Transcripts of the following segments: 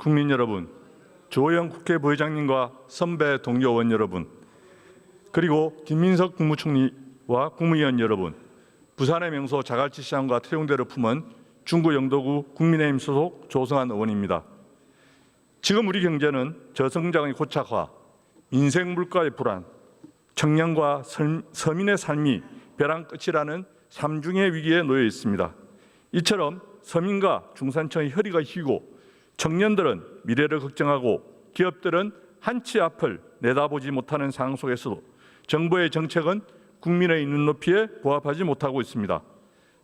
국민 여러분, 조호영 국회 부회장님과 선배 동료 의원 여러분, 그리고 김민석 국무총리와 국무위원 여러분, 부산의 명소 자갈치시장과 태용대를 품은 중구 영도구 국민의힘 소속 조성한 의원입니다. 지금 우리 경제는 저성장의 고착화, 인생 물가의 불안, 청년과 서민의 삶이 벼랑 끝이라는 삼중의 위기에 놓여 있습니다. 이처럼 서민과 중산층의 허리가 휘고 청년들은 미래를 걱정하고 기업들은 한치 앞을 내다보지 못하는 상황 속에서도 정부의 정책은 국민의 눈높이에 부합하지 못하고 있습니다.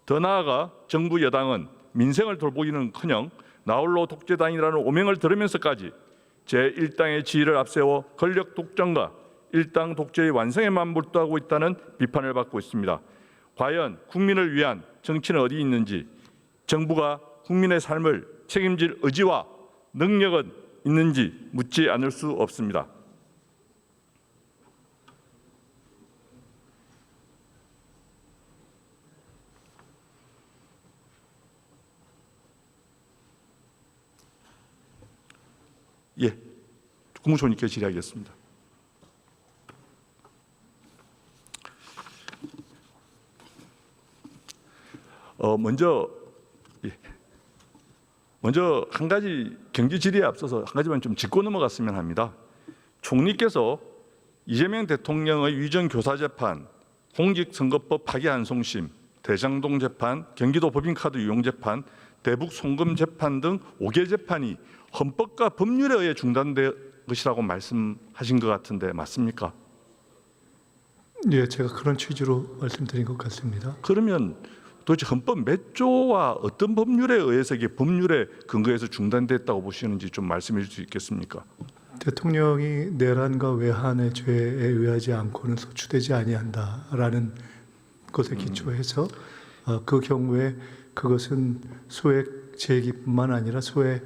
더 나아가 정부 여당은 민생을 돌보기는커녕 나홀로 독재단이라는 오명을 들으면서까지 제1당의 지위를 앞세워 권력 독점과 일당 독재의 완성에만 몰두하고 있다는 비판을 받고 있습니다. 과연 국민을 위한 정치는 어디 있는지, 정부가 국민의 삶을 책임질 의지와 능력은 있는지 묻지 않을 수 없습니다. 예, 국무총리께 질의하겠습니다. 먼저 한 가지 경제 질의에 앞서서 한 가지만 좀 짚고 넘어갔으면 합니다. 총리께서 이재명 대통령의 위정 교사 재판, 공직선거법 파기환송심, 대장동 재판, 경기도 법인카드 유용 재판, 대북 송금 재판 등 5개 재판이 헌법과 법률에 의해 중단된 것이라고 말씀하신 것 같은데 맞습니까? 예, 제가 그런 취지로 말씀드린 것 같습니다. 그러면 도대체 헌법 몇 조와 어떤 법률에 의해서 이게 법률에 근거해서 중단됐다고 보시는지 좀 말씀해 주실 수 있겠습니까? 대통령이 내란과 외환의 죄에 의하지 않고는 소추되지 아니한다라는 것에 기초해서 그 경우에 그것은 소액 제기뿐만 아니라 소액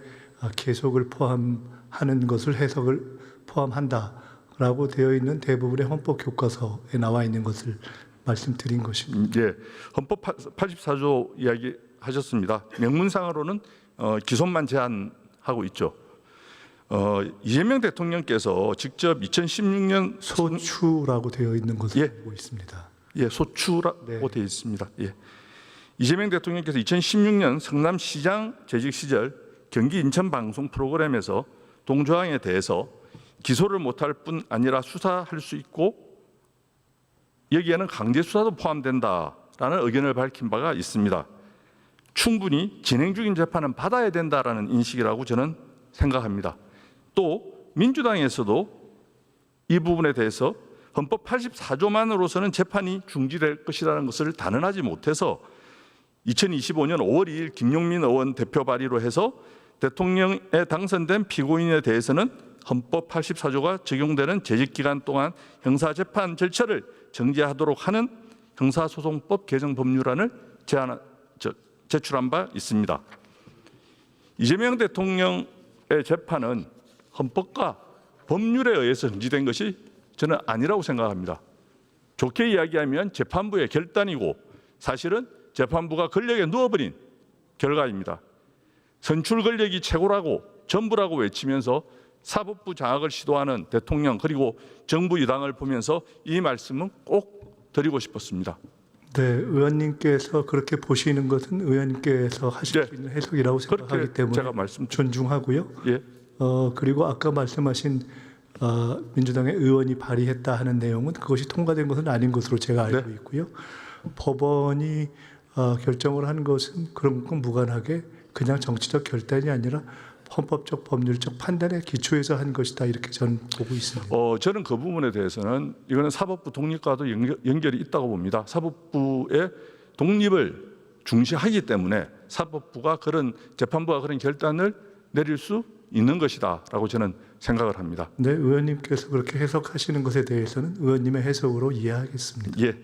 계속을 포함하는 것을 해석을 포함한다라고 되어 있는 대부분의 헌법 교과서에 나와 있는 것을 말씀드린 것입니다. 예, 헌법 84조 이야기하셨습니다. 명문상으로는 기소만 제한하고 있죠. 이재명 대통령께서 직접 2016년 소추라고 되어 있는 것을 보고 있습니다. 예, 소추라고 네. 되어 있습니다. 예. 이재명 대통령께서 2016년 성남시장 재직 시절 경기 인천 방송 프로그램에서 동조항에 대해서 기소를 못할 뿐 아니라 수사할 수 있고 여기에는 강제 수사도 포함된다라는 의견을 밝힌 바가 있습니다. 충분히 진행 중인 재판은 받아야 된다라는 인식이라고 저는 생각합니다. 또 민주당에서도 이 부분에 대해서 헌법 84조만으로서는 재판이 중지될 것이라는 것을 단언하지 못해서 2025년 5월 2일 김용민 의원 대표 발의로 해서 대통령에 당선된 피고인에 대해서는 헌법 84조가 적용되는 재직기간 동안 형사재판 절차를 정지하도록 하는 형사소송법 개정 법률안을 제출한 바 있습니다. 이재명 대통령의 재판은 헌법과 법률에 의해서 정지된 것이 저는 아니라고 생각합니다. 좋게 이야기하면 재판부의 결단이고 사실은 재판부가 권력에 누워버린 결과입니다. 선출 권력이 최고라고 전부라고 외치면서 사법부 장악을 시도하는 대통령 그리고 정부 여당을 보면서 이 말씀은 꼭 드리고 싶었습니다. 네, 의원님께서 그렇게 보시는 것은 의원님께서 하실 수 있는 해석이라고 생각하기 때문에 제가 존중하고요. 예. 그리고 아까 말씀하신 민주당의 의원이 발의했다 하는 내용은 그것이 통과된 것은 아닌 것으로 제가 알고 있고요. 법원이 결정을 한 것은 그런 것과 무관하게 그냥 정치적 결단이 아니라 헌법적 법률적 판단에 기초해서 한 것이다 이렇게 저는 보고 있습니다. 저는 그 부분에 대해서는 이거는 사법부 독립과도 연결이 있다고 봅니다. 사법부의 독립을 중시하기 때문에 사법부가 재판부가 그런 결단을 내릴 수 있는 것이다라고 저는 생각을 합니다. 네, 의원님께서 그렇게 해석하시는 것에 대해서는 의원님의 해석으로 이해하겠습니다. 예,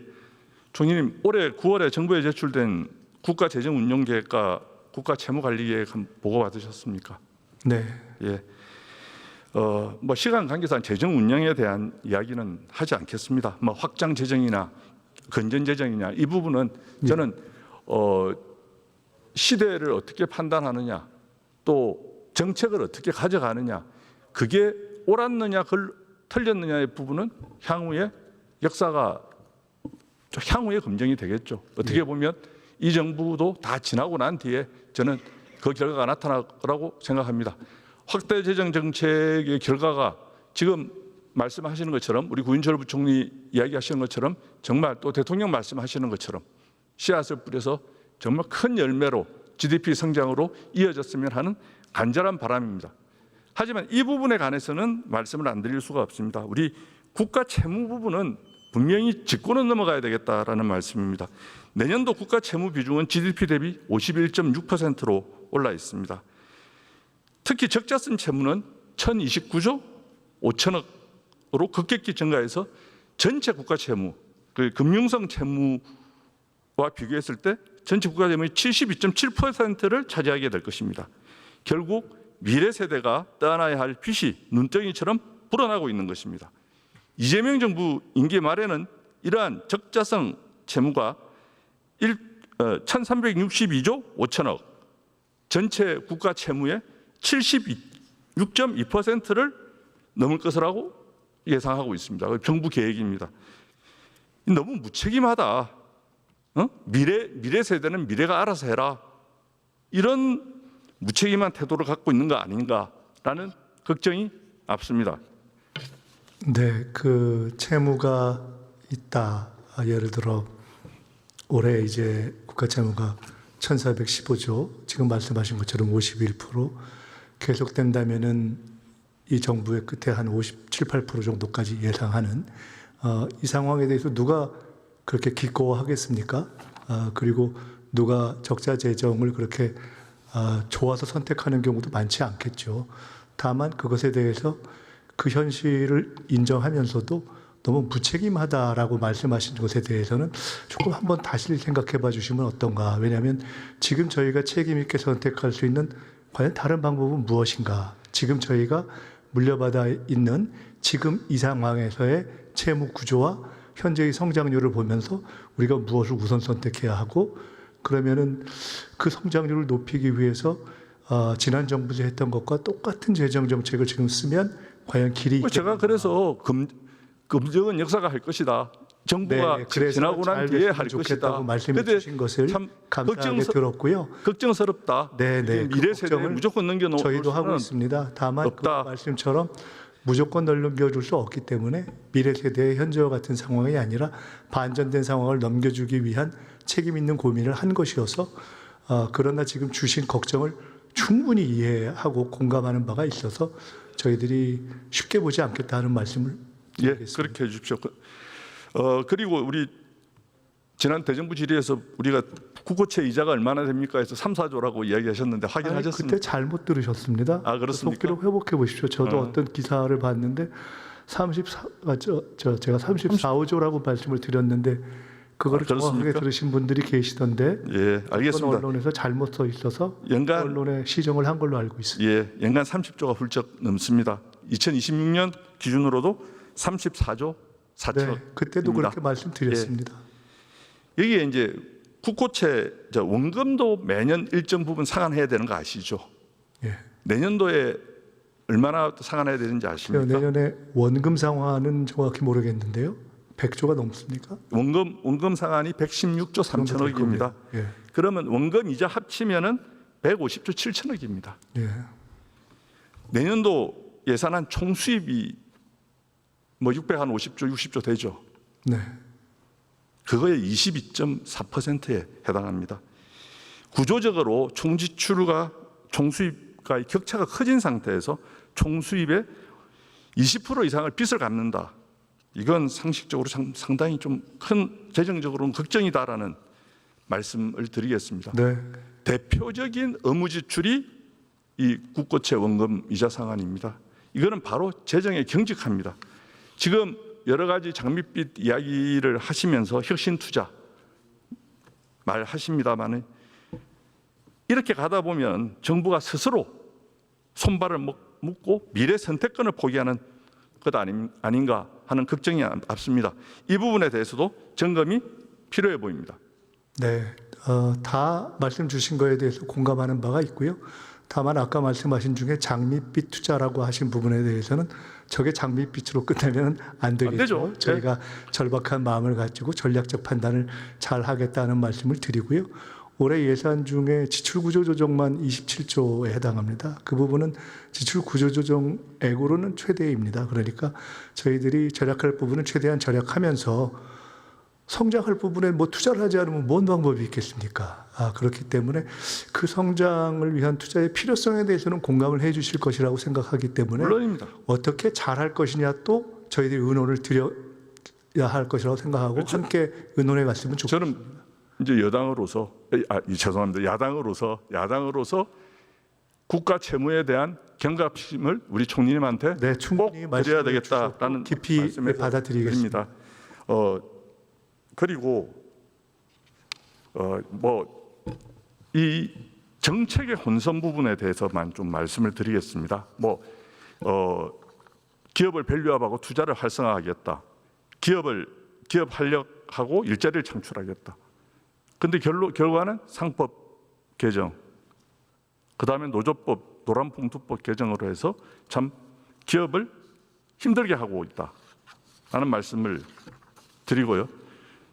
총리님 올해 9월에 정부에 제출된 국가재정운용계획과 국가채무관리계획 보고 받으셨습니까? 네. 예. 뭐 시간 관계상 재정 운영에 대한 이야기는 하지 않겠습니다. 뭐 확장 재정이나 건전 재정이냐 이 부분은 저는 시대를 어떻게 판단하느냐 또 정책을 어떻게 가져가느냐, 그게 옳았느냐 틀렸느냐의 부분은 향후에 역사가 향후에 검증이 되겠죠. 어떻게 보면 이 정부도 다 지나고 난 뒤에 저는 그 결과가 나타날 거라고 생각합니다. 확대 재정 정책의 결과가 지금 말씀하시는 것처럼 우리 구인철 부총리 이야기하시는 것처럼 정말 또 대통령 말씀하시는 것처럼 씨앗을 뿌려서 정말 큰 열매로 GDP 성장으로 이어졌으면 하는 간절한 바람입니다. 하지만 이 부분에 관해서는 말씀을 안 드릴 수가 없습니다. 우리 국가 채무 부분은 분명히 짚고는 넘어가야 되겠다라는 말씀입니다. 내년도 국가 채무 비중은 GDP 대비 51.6%로 올라 있습니다. 특히 적자성 채무는 1,029조 5천억으로 급격히 증가해서 전체 국가 채무, 그 금융성 채무와 비교했을 때 전체 국가 채무의 72.7%를 차지하게 될 것입니다. 결국 미래 세대가 떠안아야 할 빚이 눈덩이처럼 불어나고 있는 것입니다. 이재명 정부 임기 말에는 이러한 적자성 채무가 1,362조 5천억, 전체 국가 채무의 76.2%를 넘을 것이라고 예상하고 있습니다. 정부 계획입니다. 너무 무책임하다. 미래 세대는 미래가 알아서 해라. 이런 무책임한 태도를 갖고 있는 거 아닌가라는 걱정이 앞섭니다. 네, 그 채무가 있다. 예를 들어 올해 이제 국가 채무가 1,415조, 지금 말씀하신 것처럼 51% 계속된다면은 이 정부의 끝에 한 57, 8% 정도까지 예상하는 이 상황에 대해서 누가 그렇게 기꺼워하겠습니까? 그리고 누가 적자 재정을 그렇게 좋아서 선택하는 경우도 많지 않겠죠. 다만 그것에 대해서 그 현실을 인정하면서도 너무 무책임하다라고 말씀하신 것에 대해서는 조금 한번 다시 생각해 봐 주시면 어떤가. 왜냐하면 지금 저희가 책임 있게 선택할 수 있는 과연 다른 방법은 무엇인가. 지금 저희가 물려받아 있는 지금 이 상황에서의 채무 구조와 현재의 성장률을 보면서 우리가 무엇을 우선 선택해야 하고, 그러면은 그 성장률을 높이기 위해서 지난 정부에서 했던 것과 똑같은 재정 정책을 지금 쓰면 과연 길이 있겠는가. 제가 그래서 검증은 역사가 할 것이다. 정부가 지나고 난 뒤에 할 것이다. 말씀해 주신 것을 참 감사하게 들었고요. 걱정스럽다. 네네. 미래 세대에 무조건 넘겨놓을 저희도 하고 수는 있습니다. 다만 없다. 그 말씀처럼 무조건 넘겨줄 수 없기 때문에 미래 세대의 현재와 같은 상황이 아니라 반전된 상황을 넘겨주기 위한 책임 있는 고민을 한 것이어서 그러나 지금 주신 걱정을 충분히 이해하고 공감하는 바가 있어서 저희들이 쉽게 보지 않겠다는 말씀을 드리겠습니다. 그렇게 해주십시오. 그리고 우리 지난 대정부 질의에서 우리가 국고채 이자가 얼마나 됩니까 해서 3, 4조라고 이야기하셨는데 확인하셨습니까? 그때 잘못 들으셨습니다. 그렇습니까? 속기록 회복해 보십시오. 저도 어떤 기사를 봤는데 제가 34호조라고 말씀을 드렸는데 그거를 정확하게 들으신 분들이 계시던데. 예, 알겠습니다. 언론에서 잘못 써 있어서 연간 언론에 시정을 한 걸로 알고 있습니다. 예, 연간 30조가 훌쩍 넘습니다. 2026년 기준으로도 34조 4천억. 네, 그때도 그렇게 말씀드렸습니다. 여기에 이제 국고채 원금도 매년 일정 부분 상환해야 되는 거 아시죠? 예. 내년도에 얼마나 상환해야 되는지 아십니까? 내년에 원금 상환은 정확히 모르겠는데요. 100조가 넘습니까? 원금 상환이 116조 3천억입니다. 예. 그러면 원금 이자 합치면은 150조 7천억입니다. 예. 내년도 예산안 총 수입이 뭐 650조 60조 되죠. 네. 그거의 22.4%에 해당합니다. 구조적으로 총지출과 총수입과의 격차가 커진 상태에서 총수입의 20% 이상을 빚을 갚는다. 이건 상식적으로 상당히 좀 큰 재정적으로는 걱정이다라는 말씀을 드리겠습니다. 네. 대표적인 의무 지출이 이 국고채 원금 이자 상환입니다. 이거는 바로 재정에 경직합니다. 지금 여러 가지 장밋빛 이야기를 하시면서 혁신 투자 말하십니다만은 이렇게 가다 보면 정부가 스스로 손발을 묶고 미래 선택권을 포기하는 것 아닌가 하는 걱정이 앞섭니다. 이 부분에 대해서도 점검이 필요해 보입니다. 네, 다 말씀 주신 거에 대해서 공감하는 바가 있고요. 다만 아까 말씀하신 중에 장밋빛 투자라고 하신 부분에 대해서는 저게 장밋빛으로 끝나면 안 되겠죠. 되죠. 저희가 절박한 마음을 가지고 전략적 판단을 잘 하겠다는 말씀을 드리고요. 올해 예산 중에 지출 구조 조정만 27조에 해당합니다. 그 부분은 지출 구조 조정액으로는 최대입니다. 그러니까 저희들이 절약할 부분은 최대한 절약하면서 성장할 부분에 뭐 투자를 하지 않으면 뭔 방법이 있겠습니까? 그렇기 때문에 그 성장을 위한 투자의 필요성에 대해서는 공감을 해 주실 것이라고 생각하기 때문에 물론입니다. 어떻게 잘할 것이냐 또 저희들이 의논을 드려야 할 것이라고 생각하고 그렇죠. 함께 의논해 갔으면 좋겠습니다. 저는 이제 여당으로서 죄송합니다. 야당으로서 국가 채무에 대한 경각심을 우리 총리님한테 네, 충분히 꼭 드려야 말씀해 되겠다라는 주셨고 깊이 말씀에서 받아들이겠습니다. 드립니다. 그리고 이 정책의 혼선 부분에 대해서만 좀 말씀을 드리겠습니다. 기업을 밸류업하고 투자를 활성화하겠다. 기업 활력하고 일자리를 창출하겠다. 근데 결과는 상법 개정, 그다음에 노조법, 노란봉투법 개정으로 해서 참 기업을 힘들게 하고 있다라는 말씀을 드리고요.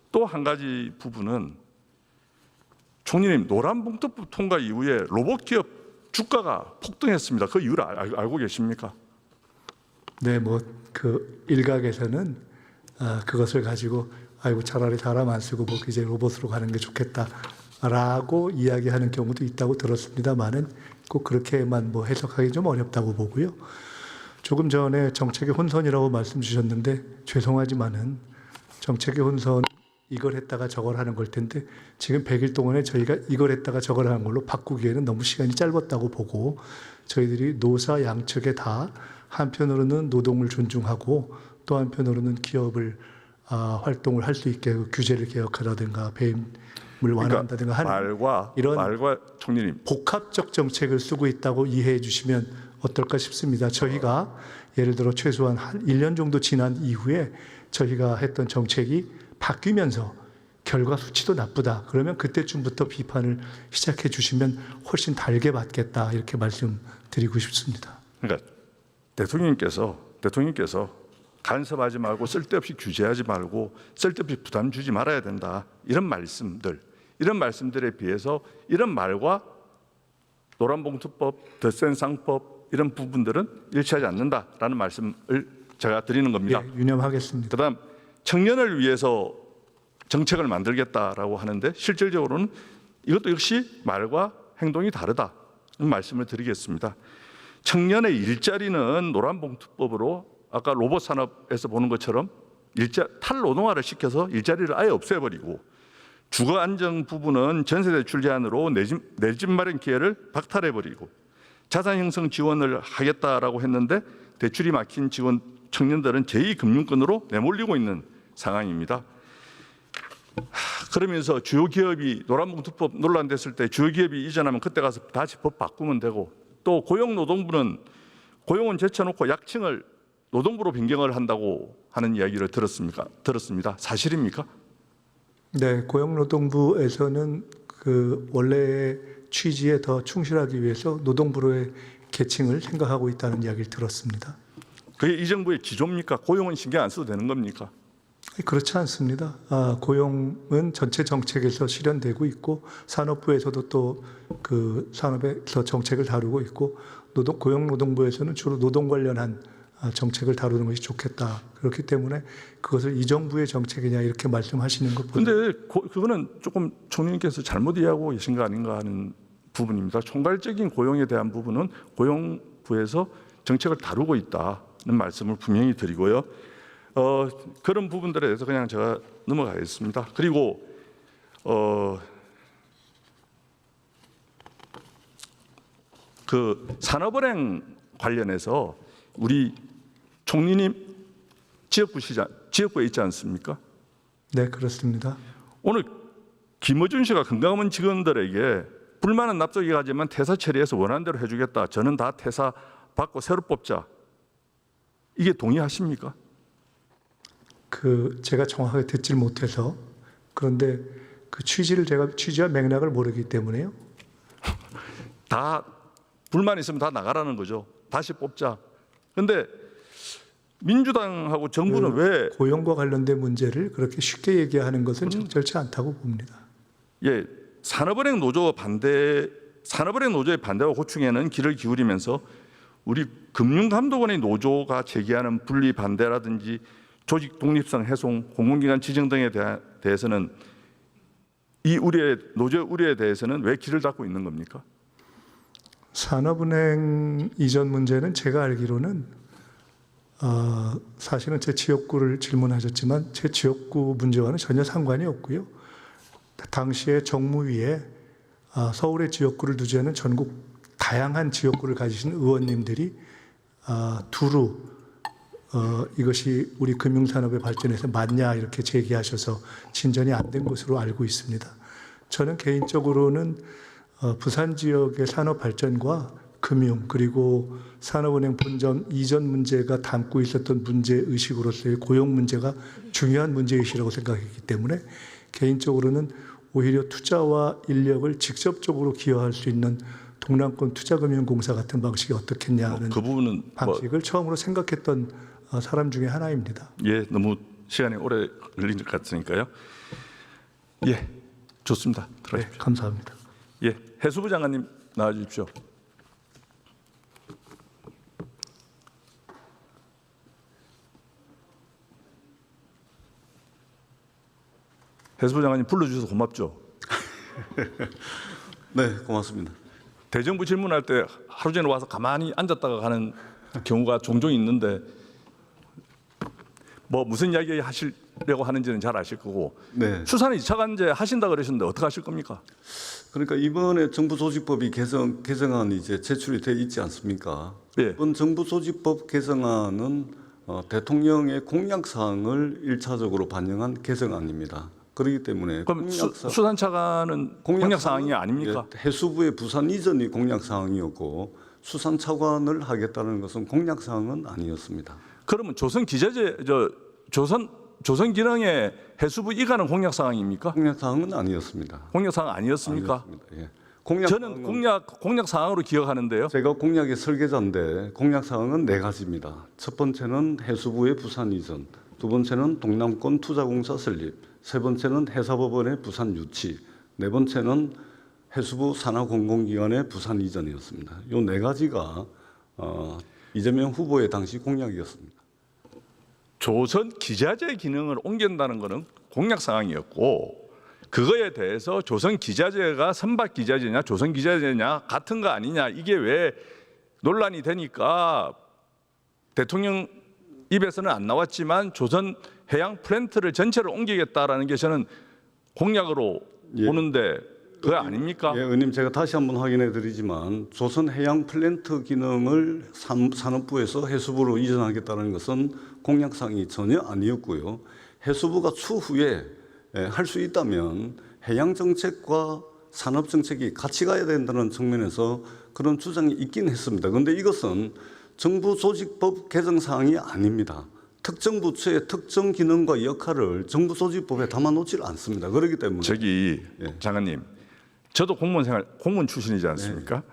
또 한 가지 부분은 총리님, 노란봉투법 통과 이후에 로봇 기업 주가가 폭등했습니다. 그 이유를 알고 계십니까? 네, 그 일각에서는 그것을 가지고 아이고 차라리 사람 안 쓰고 이제 로봇으로 가는 게 좋겠다라고 이야기하는 경우도 있다고 들었습니다만은 꼭 그렇게만 해석하기 좀 어렵다고 보고요. 조금 전에 정책의 혼선이라고 말씀 주셨는데 죄송하지만은 정책의 혼선 이걸 했다가 저걸 하는 걸 텐데 지금 100일 동안에 저희가 이걸 했다가 저걸 하는 걸로 바꾸기에는 너무 시간이 짧았다고 보고 저희들이 노사 양측에 다 한편으로는 노동을 존중하고 또 한편으로는 기업을 활동을 할 수 있게 규제를 개혁하다든가 배임을 완화한다든가 하는 말과 총리님 복합적 정책을 쓰고 있다고 이해해 주시면 어떨까 싶습니다. 저희가 예를 들어 최소한 한 1년 정도 지난 이후에 저희가 했던 정책이 바뀌면서 결과 수치도 나쁘다. 그러면 그때쯤부터 비판을 시작해 주시면 훨씬 달게 받겠다. 이렇게 말씀드리고 싶습니다. 그러니까 대통령께서 간섭하지 말고 쓸데없이 규제하지 말고 쓸데없이 부담 주지 말아야 된다. 이런 말씀들에 비해서 이런 말과 노란봉투법, 덧센상법 이런 부분들은 일치하지 않는다라는 말씀을 제가 드리는 겁니다. 예, 유념하겠습니다. 그다음 청년을 위해서 정책을 만들겠다라고 하는데 실질적으로는 이것도 역시 말과 행동이 다르다는 말씀을 드리겠습니다. 청년의 일자리는 노란봉투법으로 아까 로봇 산업에서 보는 것처럼 탈노동화를 시켜서 일자리를 아예 없애버리고 주거 안정 부분은 전세대출 제한으로 내 집 마련 기회를 박탈해버리고 자산 형성 지원을 하겠다라고 했는데 대출이 막힌 청년들은 제2금융권으로 내몰리고 있는 상황입니다. 그러면서 주요 기업이 노란봉투법 논란됐을 때 주요 기업이 이전하면 그때 가서 다시 법 바꾸면 되고 또 고용노동부는 고용은 제쳐놓고 약칭을 노동부로 변경을 한다고 하는 이야기를 들었습니다. 사실입니까? 네, 고용노동부에서는 그 원래의 취지에 더 충실하기 위해서 노동부로의 계층을 생각하고 있다는 이야기를 들었습니다. 그게 이 정부의 기조입니까? 고용은 신경 안 써도 되는 겁니까? 그렇지 않습니다. 고용은 전체 정책에서 실현되고 있고 산업부에서도 또 그 산업에서 정책을 다루고 있고 고용노동부에서는 주로 노동 관련한 정책을 다루는 것이 좋겠다. 그렇기 때문에 그것을 이 정부의 정책이냐 이렇게 말씀하시는 것보다. 그런데 그거는 조금 총리님께서 잘못 이해하고 계신 거 아닌가 하는 부분입니다. 총괄적인 고용에 대한 부분은 고용부에서 정책을 다루고 있다는 말씀을 분명히 드리고요. 그런 부분들에 대해서 그냥 제가 넘어가겠습니다. 그리고 그 산업은행 관련해서 우리 총리님 지역구에 있지 않습니까? 네, 그렇습니다. 오늘 김어준 씨가 건강검은 직원들에게 불만은 납득이 가지만 퇴사 처리해서 원하는 대로 해주겠다. 저는 다 퇴사 받고 새로 뽑자. 이게 동의하십니까? 제가 정확하게 듣질 못해서 그런데 그 취지와 맥락을 모르기 때문에요. 다 불만 있으면 다 나가라는 거죠. 다시 뽑자. 근데 민주당하고 정부는 왜 고용과 관련된 문제를 그렇게 쉽게 얘기하는 것은 적절치 않다고 봅니다. 예, 산업은행 노조의 반대와 고충에는 귀를 기울이면서 우리 금융감독원의 노조가 제기하는 분리 반대라든지 조직 독립성 훼손, 공공기관 지정 등에 대해서는 이 노조의 우려에 대해서는 왜 귀를 닫고 있는 겁니까? 산업은행 이전 문제는 제가 알기로는 사실은 제 지역구를 질문하셨지만 제 지역구 문제와는 전혀 상관이 없고요. 당시에 정무위에 서울의 지역구를 두지 않은 전국 다양한 지역구를 가지신 의원님들이 두루 이것이 우리 금융산업의 발전에서 맞냐 이렇게 제기하셔서 진전이 안 된 것으로 알고 있습니다. 저는 개인적으로는 부산 지역의 산업 발전과 금융 그리고 산업은행 본점 이전 문제가 담고 있었던 문제 의식으로서의 고용 문제가 중요한 문제 의식이라고 생각했기 때문에 개인적으로는 오히려 투자와 인력을 직접적으로 기여할 수 있는 동남권 투자금융공사 같은 방식이 어떻겠냐는 그 부분은 방식을 처음으로 생각했던 사람 중에 하나입니다. 예, 너무 시간이 오래 걸린 것 같으니까요. 예, 좋습니다. 들어가십시오. 네, 감사합니다. 예, 해수부 장관님 나와 주십시오. 해수부 장관님 불러주셔서 고맙죠. 네, 고맙습니다. 대정부 질문할 때 하루 전에 와서 가만히 앉았다가 가는 경우가 종종 있는데 뭐 무슨 이야기 하시려고 하는지는 잘 아실 거고 네. 수사는 2차 관제 하신다 그러셨는데 어떻게 하실 겁니까? 그러니까 이번에 정부조직법이 개정안이 이제 제출이 돼 있지 않습니까? 예. 이번 정부조직법 개정안은 대통령의 공약 사항을 1차적으로 반영한 개정안입니다. 그렇기 때문에 그럼 수산 차관은 공약 사항이 아닙니까? 예, 해수부의 부산 이전이 공약 사항이었고 수산 차관을 하겠다는 것은 공약 사항은 아니었습니다. 그러면 조선 기능의 해수부 이관은 공약 사항입니까? 공약 사항은 아니었습니다. 공약 사항 아니었습니까? 아니었습니다. 예. 공약 저는 공약 사항으로 기억하는데요. 제가 공약의 설계자인데 공약 사항은 4가지입니다. 첫 번째는 해수부의 부산 이전, 두 번째는 동남권 투자공사 설립, 세 번째는 해사법원의 부산 유치, 네 번째는 해수부 산하공공기관의 부산 이전이었습니다. 이 4가지가 이재명 후보의 당시 공약이었습니다. 조선 기자재 기능을 옮긴다는 것은 공약 사항이었고 그거에 대해서 조선 기자재가 선박 기자재냐 조선 기자재냐 같은 거 아니냐 이게 왜 논란이 되니까 대통령 입에서는 안 나왔지만 조선 해양 플랜트를 전체를 옮기겠다라는 게 저는 공약으로 보는데 그거 아닙니까? 예, 의원님 제가 다시 한번 확인해 드리지만 조선 해양 플랜트 기능을 산업부에서 해수부로 이전하겠다는 것은 공약사항이 전혀 아니었고요. 해수부가 추후에 할 수 있다면 해양 정책과 산업 정책이 같이 가야 된다는 측면에서 그런 주장이 있긴 했습니다. 그런데 이것은 정부 조직법 개정 사항이 아닙니다. 특정 부처의 특정 기능과 역할을 정부 조직법에 담아놓지 않습니다. 그렇기 때문에 저기 예. 장관님, 저도 공무원 출신이지 않습니까?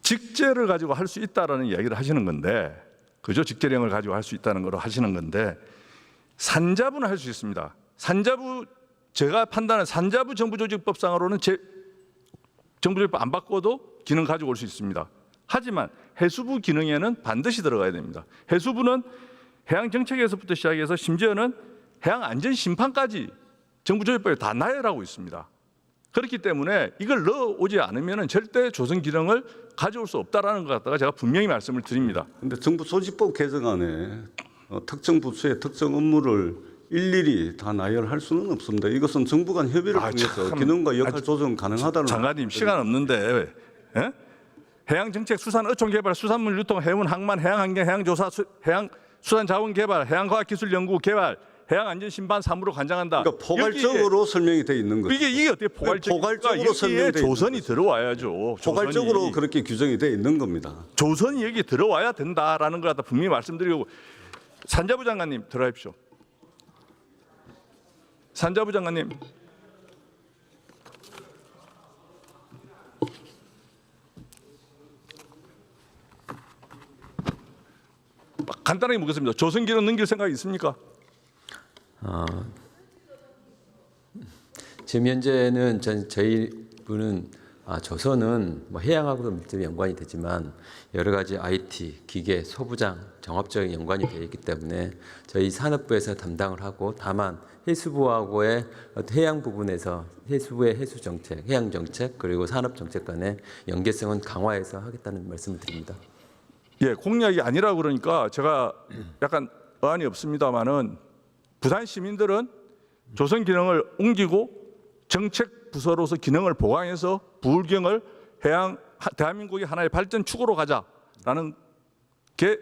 직제를 가지고 할 수 있다라는 이야기를 하시는 건데, 그죠? 직제령을 가지고 할 수 있다는 걸 하시는 건데, 산자부는 할 수 있습니다. 산자부 제가 판단하는 산자부 정부조직법상으로는 정부조직법 안 바꿔도 기능 가지고 올 수 있습니다. 하지만 해수부 기능에는 반드시 들어가야 됩니다. 해수부는 해양 정책에서부터 시작해서 심지어는 해양 안전 심판까지 정부조직법에 다 나열하고 있습니다. 그렇기 때문에 이걸 넣어오지 않으면 절대 조선 기능을 가져올 수 없다라는 것 갖다가 제가 분명히 말씀을 드립니다. 그런데 정부 조직법 개정안에 특정 부처의 특정 업무를 일일이 다 나열할 수는 없습니다. 이것은 정부 간 협의를 통해서 기능과 역할 조정 가능하다는. 장관님 시간 없는데 예? 해양 정책, 수산 어촌 개발, 수산물 유통, 해운 항만, 해양 환경, 해양 조사, 해양 수산 자원 개발, 해양 과학 기술 연구 개발, 해양 안전 심판 사무로 관장한다. 그러니까 포괄적으로 설명이 돼 있는 거죠. 이게 어떻게 포괄적으로 설명돼 있는 조선이 들어와야죠. 포괄적으로 그렇게 규정이 돼 있는 겁니다. 조선이 여기 들어와야 된다라는 걸 갖다 분명히 말씀드리고. 산자부 장관님 들어가십시오. 산자부 장관님. 간단하게 묻겠습니다. 조선기는 넘길 생각이 있습니까? 지금 현재는 저희 분은 조선은 뭐 해양하고도 밀접히 연관이 되지만 여러 가지 IT, 기계, 소부장, 정업적인 연관이 되어 있기 때문에 저희 산업부에서 담당을 하고 다만 해수부하고의 해양 부분에서 해수부의 해수 정책, 해양 정책 그리고 산업 정책 간의 연계성은 강화해서 하겠다는 말씀을 드립니다. 예, 공약이 아니라고 그러니까 제가 약간 어안이 없습니다만은 부산 시민들은 조선 기능을 옮기고 정책 부서로서 기능을 보강해서 부울경을 대한민국의 하나의 발전 축으로 가자라는 게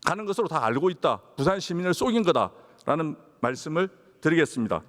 가는 것으로 다 알고 있다. 부산 시민을 속인 거다라는 말씀을 드리겠습니다.